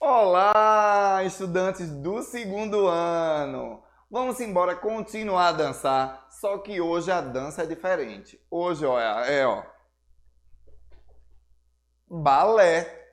Olá, estudantes do segundo ano! Vamos embora continuar a dançar, só que hoje a dança é diferente. Hoje, ó, balé.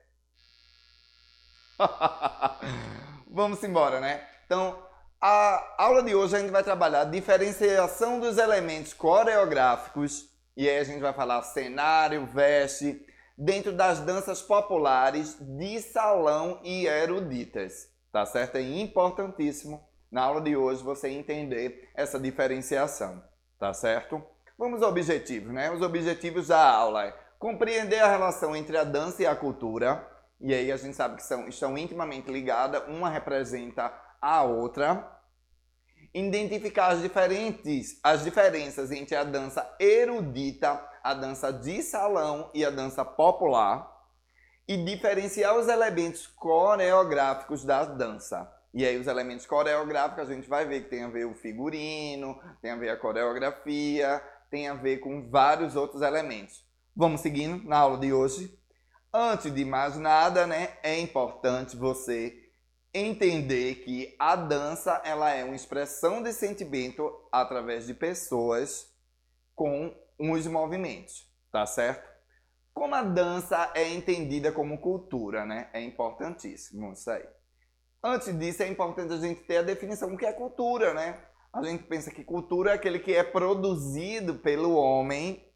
Vamos embora, né? Então, a aula de hoje a gente vai trabalhar a diferenciação dos elementos coreográficos, e aí a gente vai falar cenário, veste, dentro das danças populares de salão e eruditas, tá certo? É importantíssimo na aula de hoje você entender essa diferenciação, tá certo? Vamos aos objetivos, né? Os objetivos da aula é compreender a relação entre a dança e a cultura, e aí a gente sabe que estão intimamente ligadas, uma representa a outra. Identificar as diferenças entre a dança erudita, a dança de salão e a dança popular. E diferenciar os elementos coreográficos da dança. E aí os elementos coreográficos a gente vai ver que tem a ver o figurino, tem a ver a coreografia, tem a ver com vários outros elementos. Vamos seguindo na aula de hoje. Antes de mais nada, né, é importante você entender que a dança ela é uma expressão de sentimento através de pessoas com uns movimentos, tá certo? Como a dança é entendida como cultura, né? É importantíssimo isso aí. Antes disso, é importante a gente ter a definição do que é cultura, né? A gente pensa que cultura é aquele que é produzido pelo homem,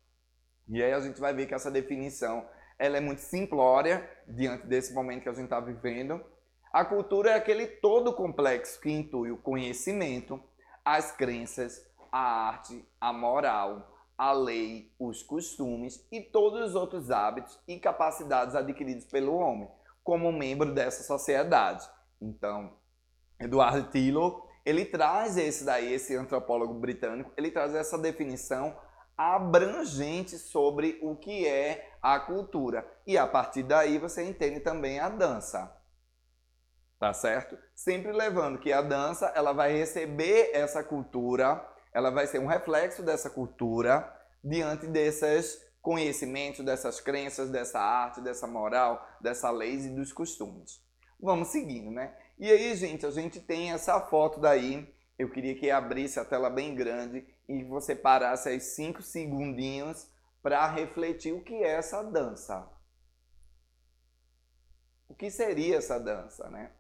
e aí a gente vai ver que essa definição ela é muito simplória diante desse momento que a gente está vivendo. A cultura é aquele todo complexo que inclui o conhecimento, as crenças, a arte, a moral, a lei, os costumes e todos os outros hábitos e capacidades adquiridos pelo homem como membro dessa sociedade. Então, Edward Tylor, ele traz esse antropólogo britânico, ele traz essa definição abrangente sobre o que é a cultura. E a partir daí você entende também a dança. Tá certo? Sempre levando que a dança, ela vai receber essa cultura, ela vai ser um reflexo dessa cultura diante desses conhecimentos, dessas crenças, dessa arte, dessa moral, dessas leis e dos costumes. Vamos seguindo, né? E aí, gente, a gente tem essa foto daí. Eu queria que abrisse a tela bem grande e você parasse aí 5 segundinhos para refletir o que é essa dança. O que seria essa dança, né?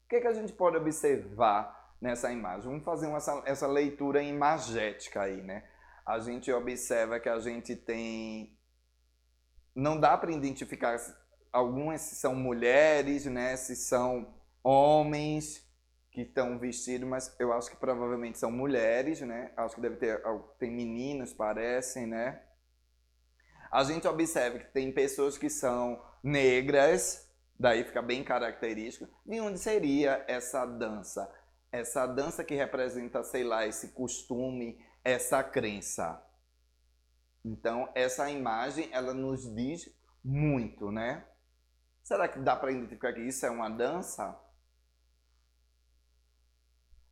O que a gente pode observar nessa imagem? Vamos fazer essa leitura imagética aí, né? A gente observa que a gente tem... Não dá para identificar algumas se são mulheres, né? Se são homens que estão vestidos, mas eu acho que provavelmente são mulheres, né? Acho que deve ter... Tem meninos, parecem, né? A gente observa que tem pessoas que são negras, daí fica bem característico. De onde seria essa dança? Essa dança que representa, sei lá, esse costume, essa crença. Então, essa imagem, ela nos diz muito, né? Será que dá para identificar que isso é uma dança?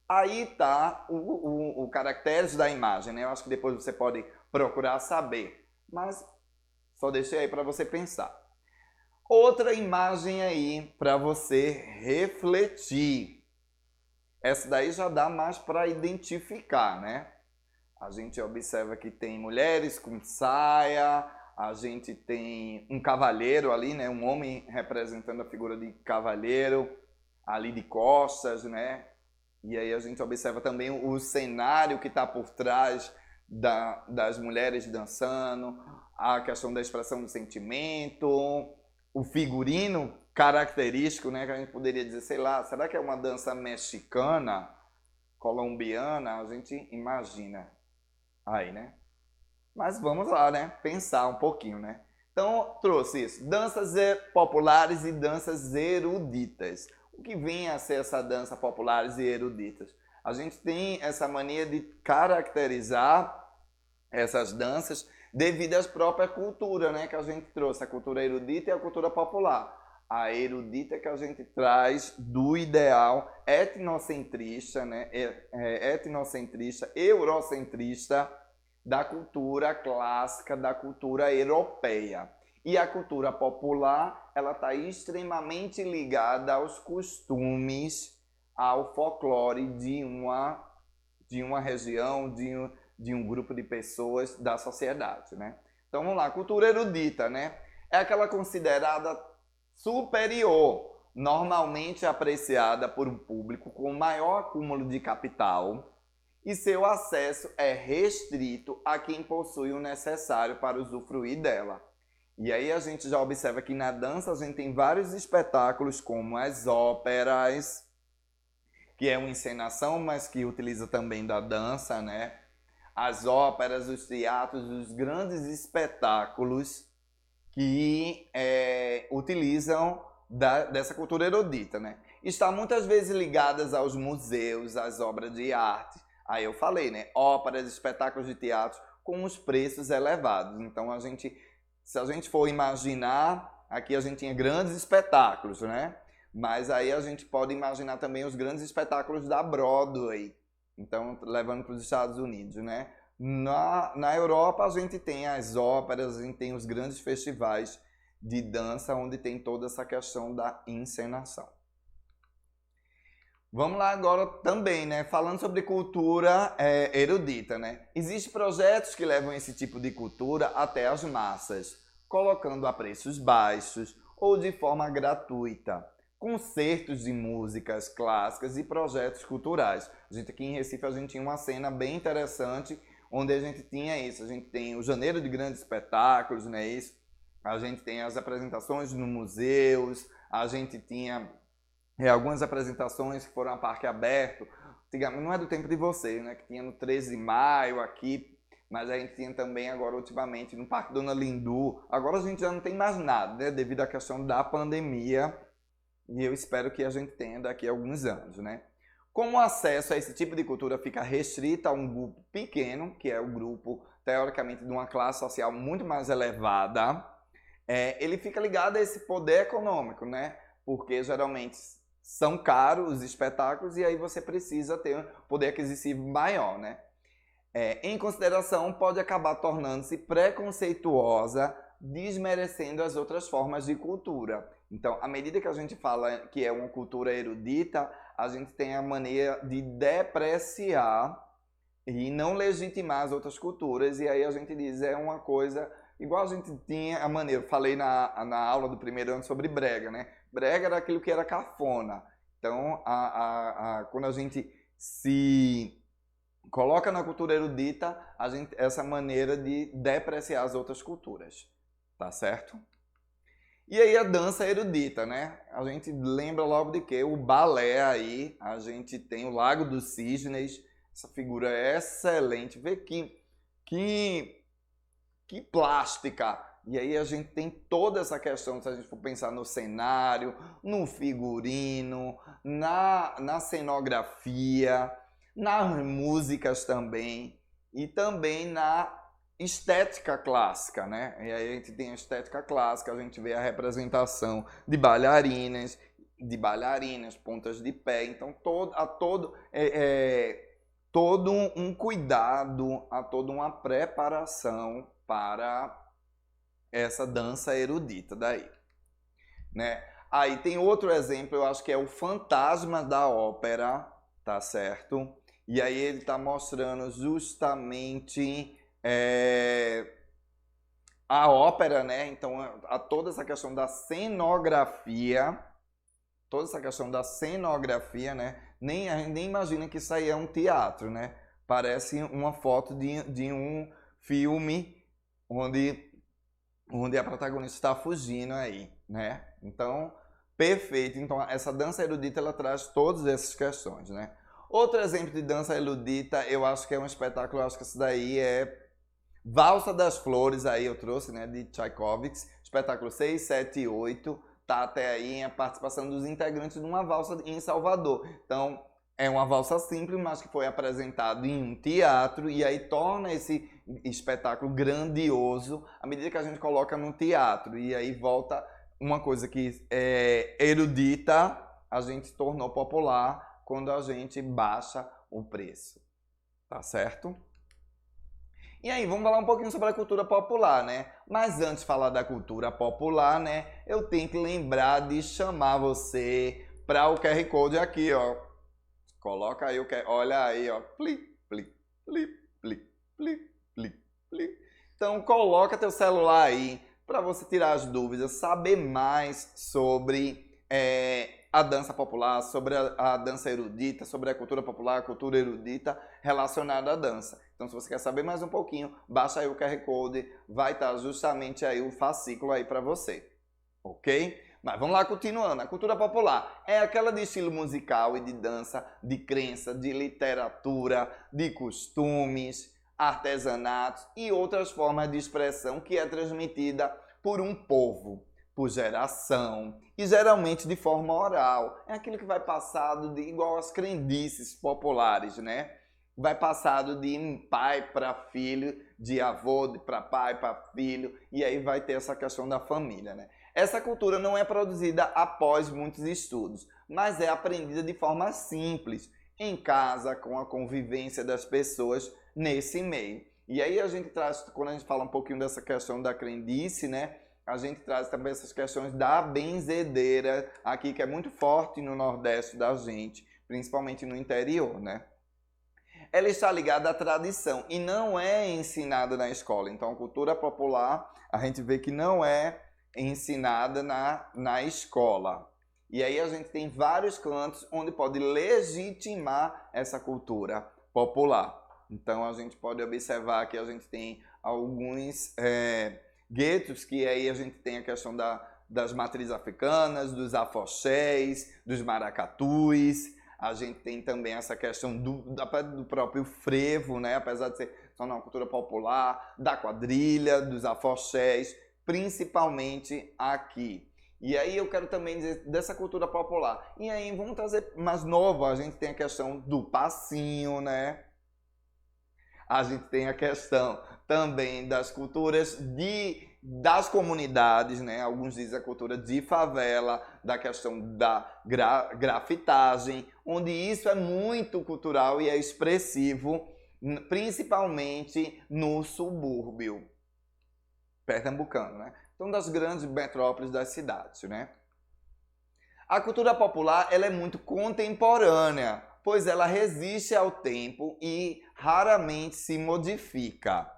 Aí tá o caracteres da imagem, né? Eu acho que depois você pode procurar saber. Mas só deixei aí para você pensar. Outra imagem aí para você refletir. Essa daí já dá mais para identificar, né? A gente observa que tem mulheres com saia, a gente tem um cavalheiro ali, né? Um homem representando a figura de cavalheiro ali de costas, né? E aí a gente observa também o cenário que está por trás das mulheres dançando, a questão da expressão do sentimento, o figurino característico, né? Que a gente poderia dizer, sei lá, será que é uma dança mexicana, colombiana? A gente imagina aí, né? Mas vamos lá, né? Pensar um pouquinho, né? Então, trouxe isso. Danças populares e danças eruditas. O que vem a ser essa dança populares e eruditas? A gente tem essa mania de caracterizar essas danças devido às próprias culturas, né? Que a gente trouxe, a cultura erudita e a cultura popular. A erudita que a gente traz do ideal etnocentrista, né? Etnocentrista, eurocentrista, da cultura clássica, da cultura europeia. E a cultura popular, ela está extremamente ligada aos costumes, ao folclore de uma região, de um grupo de pessoas da sociedade, né? Então vamos lá, cultura erudita, né? É aquela considerada superior, normalmente apreciada por um público com maior acúmulo de capital, e seu acesso é restrito a quem possui o necessário para usufruir dela. E aí a gente já observa que na dança a gente tem vários espetáculos como as óperas, que é uma encenação, mas que utiliza também da dança, né? As óperas, os teatros, os grandes espetáculos que utilizam dessa cultura erudita, né? Está muitas vezes ligadas aos museus, às obras de arte. Aí eu falei, né? Óperas, espetáculos de teatro com os preços elevados. Então se a gente for imaginar, aqui a gente tinha grandes espetáculos, né? Mas aí a gente pode imaginar também os grandes espetáculos da Broadway. Então, levando para os Estados Unidos, né? Na Europa a gente tem as óperas, a gente tem os grandes festivais de dança onde tem toda essa questão da encenação. Vamos lá agora também, né? Falando sobre cultura erudita, né? Existem projetos que levam esse tipo de cultura até as massas, colocando a preços baixos ou de forma gratuita. Concertos de músicas clássicas e projetos culturais. A gente aqui em Recife a gente tinha uma cena bem interessante onde a gente tinha isso. A gente tem o Janeiro de Grandes Espetáculos, né? Isso. A gente tem as apresentações nos museus, a gente tinha algumas apresentações que foram a parque aberto. Não é do tempo de vocês, né? Que tinha no 13 de maio aqui, mas a gente tinha também agora ultimamente no Parque Dona Lindu. Agora a gente já não tem mais nada, né? Devido à questão da pandemia. E eu espero que a gente tenha daqui a alguns anos, né? Como o acesso a esse tipo de cultura fica restrito a um grupo pequeno, que é o grupo, teoricamente, de uma classe social muito mais elevada, ele fica ligado a esse poder econômico, né? Porque geralmente são caros os espetáculos e aí você precisa ter um poder aquisitivo maior, né? Em consideração, pode acabar tornando-se preconceituosa, desmerecendo as outras formas de cultura. Então, à medida que a gente fala que é uma cultura erudita, a gente tem a maneira de depreciar e não legitimar as outras culturas, e aí a gente diz, é uma coisa, igual a gente tinha a maneira, eu falei na aula do primeiro ano sobre brega, né? Brega era aquilo que era cafona. Então, quando a gente se coloca na cultura erudita, essa maneira de depreciar as outras culturas, tá certo? E aí a dança erudita, né? A gente lembra logo de que o balé aí, a gente tem o Lago dos Cisnes, essa figura é excelente, vê que plástica. E aí a gente tem toda essa questão, se a gente for pensar no cenário, no figurino, na cenografia, nas músicas também, e também na estética clássica, né? E aí a gente tem a estética clássica, a gente vê a representação de bailarinas, pontas de pé, então todo um cuidado, há toda uma preparação para essa dança erudita daí, né? Aí tem outro exemplo, eu acho que é o Fantasma da Ópera, tá certo? E aí ele está mostrando justamente a ópera, né? Então, toda essa questão da cenografia, né? A gente nem imagina que isso aí é um teatro, né? Parece uma foto de um filme onde a protagonista está fugindo aí, né? Então, perfeito. Então, essa dança erudita, ela traz todas essas questões, né? Outro exemplo de dança erudita, eu acho que é um espetáculo, eu acho que isso daí é Valsa das Flores, aí eu trouxe, né, de Tchaikovsky, espetáculo 6, 7 e 8, tá até aí a participação dos integrantes de uma valsa em Salvador. Então, é uma valsa simples, mas que foi apresentado em um teatro e aí torna esse espetáculo grandioso à medida que a gente coloca no teatro. E aí volta uma coisa que é erudita, a gente tornou popular quando a gente baixa o preço. Tá certo? E aí, vamos falar um pouquinho sobre a cultura popular, né? Mas antes de falar da cultura popular, né, eu tenho que lembrar de chamar você para o QR Code aqui, ó. Coloca aí o QR, olha aí, ó. Pli, pli, pli, pli, pli, pli, pli. Então, coloca teu celular aí para você tirar as dúvidas, saber mais sobre a dança popular, sobre a dança erudita, sobre a cultura popular, a cultura erudita relacionada à dança. Então, se você quer saber mais um pouquinho, baixa aí o QR Code, vai estar justamente aí o fascículo aí para você, ok? Mas vamos lá, continuando. A cultura popular é aquela de estilo musical e de dança, de crença, de literatura, de costumes, artesanatos e outras formas de expressão que é transmitida por um povo, por geração e geralmente de forma oral. É aquilo que vai passado de igual às crendices populares, né? Vai passado de pai para filho, de avô para pai para filho, e aí vai ter essa questão da família, né? Essa cultura não é produzida após muitos estudos, mas é aprendida de forma simples, em casa, com a convivência das pessoas nesse meio. E aí a gente traz, quando a gente fala um pouquinho dessa questão da crendice, né? A gente traz também essas questões da benzedeira aqui, que é muito forte no Nordeste da gente, principalmente no interior, né? Ela está ligada à tradição e não é ensinada na escola. Então, a cultura popular, a gente vê que não é ensinada na escola. E aí a gente tem vários cantos onde pode legitimar essa cultura popular. Então, a gente pode observar que a gente tem alguns guetos, que aí a gente tem a questão das matrizes africanas, dos afoxés, dos maracatus. A gente tem também essa questão do próprio frevo, né? Apesar de ser só uma cultura popular, da quadrilha, dos afoxés, principalmente aqui. E aí eu quero também dizer dessa cultura popular. E aí vamos trazer mais novo, a gente tem a questão do passinho, né? A gente tem a questão também das culturas das comunidades, né? Alguns dizem a cultura de favela, da questão da grafitagem, onde isso é muito cultural e é expressivo, principalmente no subúrbio pernambucano, né? Então, das grandes metrópoles das cidades, né? A cultura popular, ela é muito contemporânea, pois ela resiste ao tempo e raramente se modifica.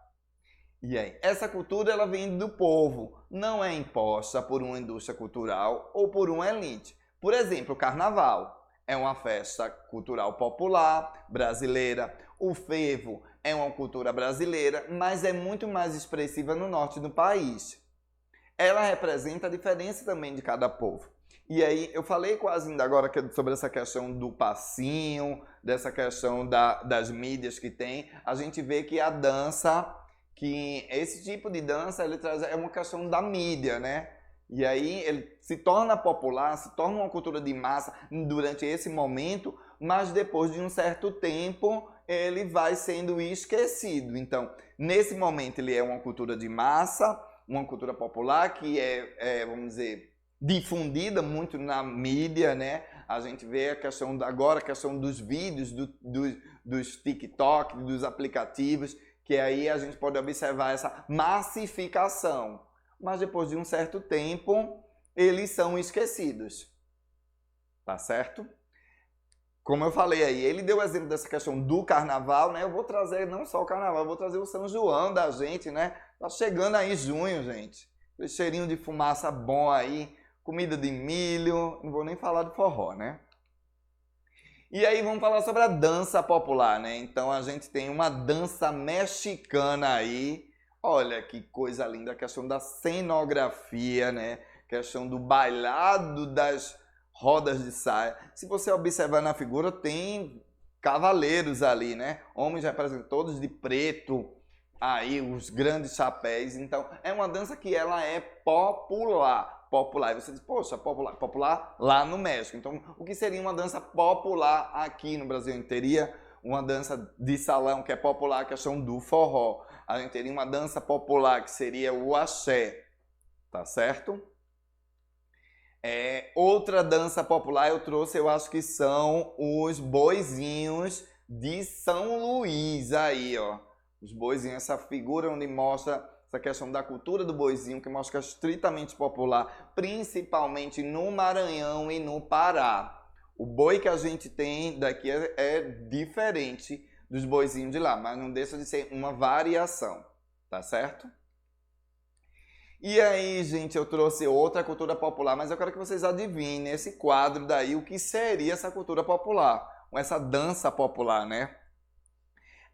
E aí, essa cultura ela vem do povo, não é imposta por uma indústria cultural ou por uma elite. Por exemplo, o carnaval é uma festa cultural popular brasileira, o frevo é uma cultura brasileira, mas é muito mais expressiva no norte do país. Ela representa a diferença também de cada povo. E aí, eu falei quase ainda agora sobre essa questão do passinho, dessa questão das mídias que tem. A gente vê que a dança, que esse tipo de dança, ele traz, é uma questão da mídia, né? E aí, ele se torna popular, se torna uma cultura de massa durante esse momento, mas depois de um certo tempo, ele vai sendo esquecido. Então, nesse momento, ele é uma cultura de massa, uma cultura popular que vamos dizer, difundida muito na mídia, né? A gente vê agora a questão dos vídeos, dos TikTok, dos aplicativos, que aí a gente pode observar essa massificação. Mas depois de um certo tempo, eles são esquecidos. Tá certo? Como eu falei aí, ele deu o exemplo dessa questão do carnaval, né? Eu vou trazer não só o carnaval, eu vou trazer o São João da gente, né? Tá chegando aí junho, gente. Aquele cheirinho de fumaça bom aí, comida de milho, não vou nem falar de forró, né? E aí vamos falar sobre a dança popular, né? Então a gente tem uma dança mexicana aí. Olha que coisa linda, a questão da cenografia, né? A questão do bailado das rodas de saia. Se você observar na figura, tem cavaleiros ali, né? Homens representam todos de preto, aí os grandes chapéus. Então é uma dança que ela é popular. E você diz, poxa, popular lá no México. Então, o que seria uma dança popular aqui no Brasil? A gente teria uma dança de salão que é popular, a questão do forró. A gente teria uma dança popular que seria o axé, tá certo? Outra dança popular eu trouxe, eu acho que são os boizinhos de São Luís aí, ó. Os boizinhos, essa figura onde mostra essa questão da cultura do boizinho, que mostra que é estritamente popular, principalmente no Maranhão e no Pará. O boi que a gente tem daqui é diferente dos boizinhos de lá, mas não deixa de ser uma variação, tá certo? E aí, gente, eu trouxe outra cultura popular, mas eu quero que vocês adivinhem nesse quadro daí o que seria essa cultura popular, essa dança popular, né?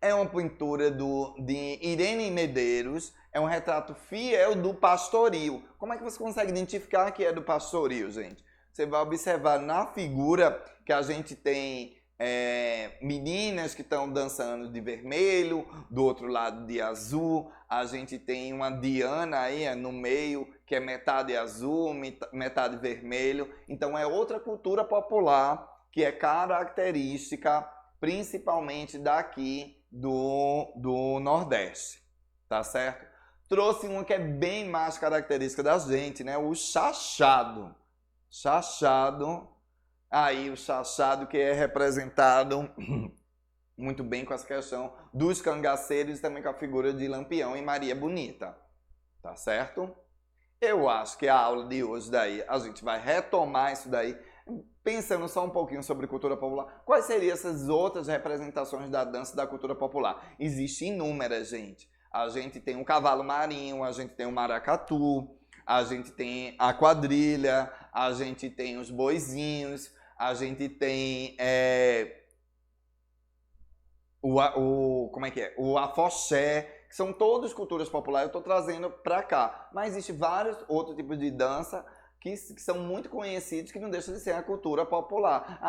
É uma pintura de Irene Medeiros, é um retrato fiel do pastoril. Como é que você consegue identificar que é do pastoril, gente? Você vai observar na figura que a gente tem meninas que estão dançando de vermelho, do outro lado de azul. A gente tem uma Diana aí no meio, que é metade azul, metade vermelho. Então é outra cultura popular que é característica principalmente daqui do Nordeste, tá certo? Trouxe uma que é bem mais característica da gente, né? O chachado. Chachado, aí o chachado que é representado muito bem com essa questão dos cangaceiros e também com a figura de Lampião e Maria Bonita, tá certo? Eu acho que a aula de hoje daí, a gente vai retomar isso daí, pensando só um pouquinho sobre cultura popular. Quais seriam essas outras representações da dança da cultura popular? Existem inúmeras, gente. A gente tem o cavalo marinho, a gente tem o maracatu, a gente tem a quadrilha, a gente tem os boizinhos, a gente tem o afoxé, que são todas culturas populares, eu estou trazendo para cá. Mas existem vários outros tipos de dança que são muito conhecidos, que não deixam de ser a cultura popular.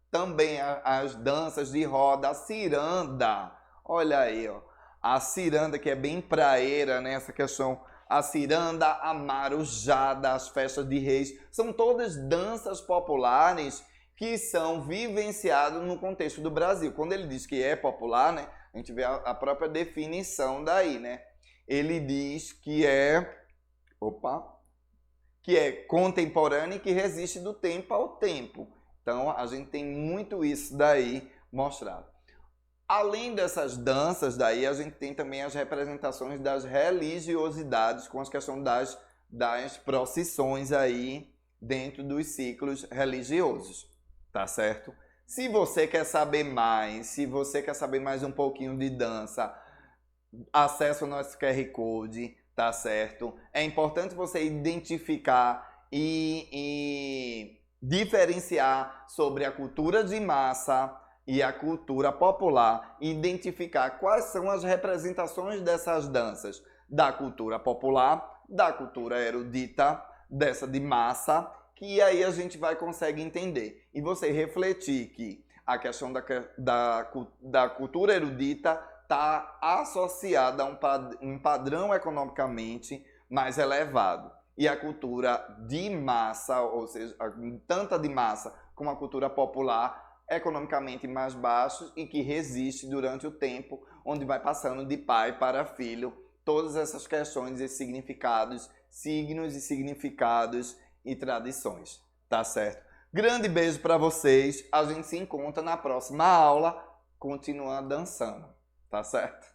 Também as danças de roda, a ciranda, olha aí, ó, a ciranda que é bem praeira, né, essa questão, a ciranda, a marujada, as festas de reis, são todas danças populares que são vivenciadas no contexto do Brasil. Quando ele diz que é popular, né, a gente vê a própria definição daí, né, ele diz que que é contemporâneo e que resiste do tempo ao tempo. Então, a gente tem muito isso daí mostrado. Além dessas danças daí, a gente tem também as representações das religiosidades, com a questão das procissões aí dentro dos ciclos religiosos, tá certo? Se você quer saber mais, se você quer saber mais um pouquinho de dança, acesse o nosso QR Code, tá certo? É importante você identificar e diferenciar sobre a cultura de massa e a cultura popular, e identificar quais são as representações dessas danças da cultura popular, da cultura erudita, dessa de massa, que aí a gente vai conseguir entender. E você refletir que a questão da cultura erudita está associada a um padrão economicamente mais elevado. E a cultura de massa, ou seja, tanto a de massa como a cultura popular, economicamente mais baixos e que resiste durante o tempo, onde vai passando de pai para filho, todas essas questões e significados, signos e significados e tradições, tá certo? Grande beijo para vocês, a gente se encontra na próxima aula, continuando dançando, tá certo?